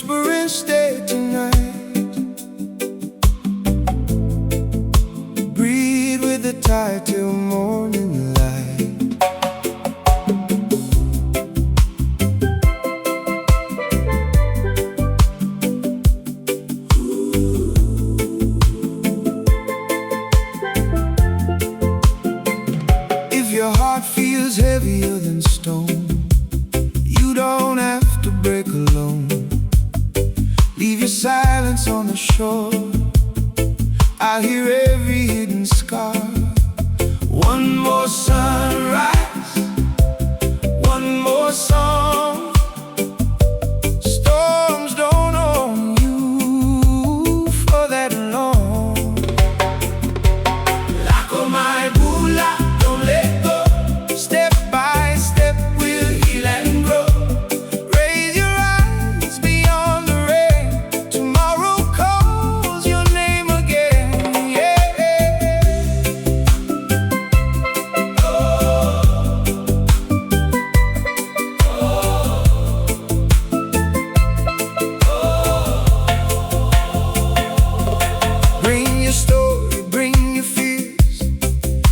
whispering stay tonight. Breathe with the tide till morning light. If your heart feels heavier than stone, you don't have to break alone. Leave your silence on the shore. I'll hear every hidden scar. One more sunrise, one more song. Storms don't own you for that long. Laco my bula, don't let go. Step by step we'll heal and grow. Raise your eyes beyond the rain. Tomorrow calls your name again. Yeah. Bring your story, bring your fears.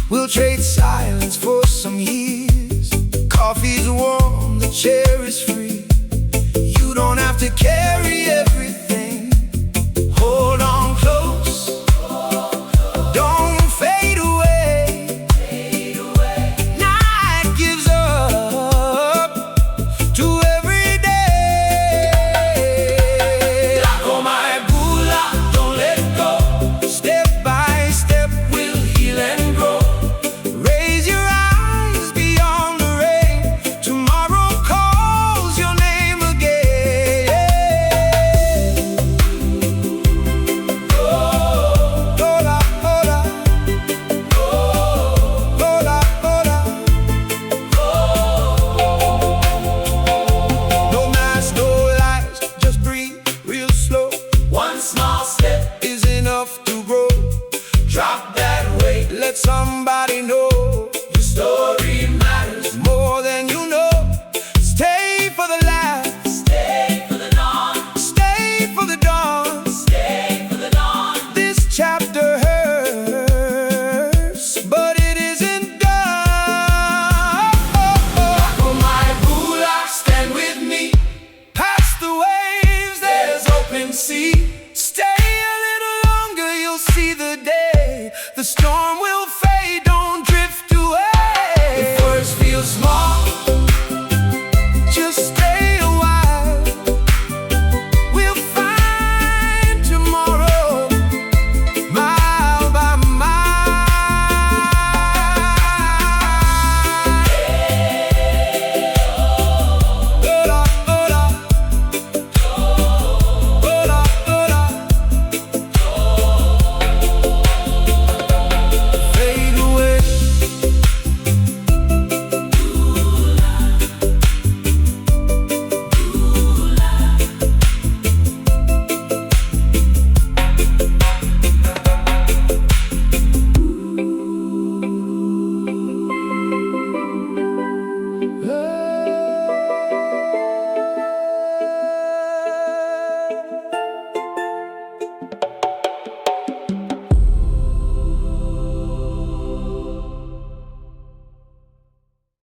We'll trade silence for some years. Coffee's warm, the chair is free. You don't have to carry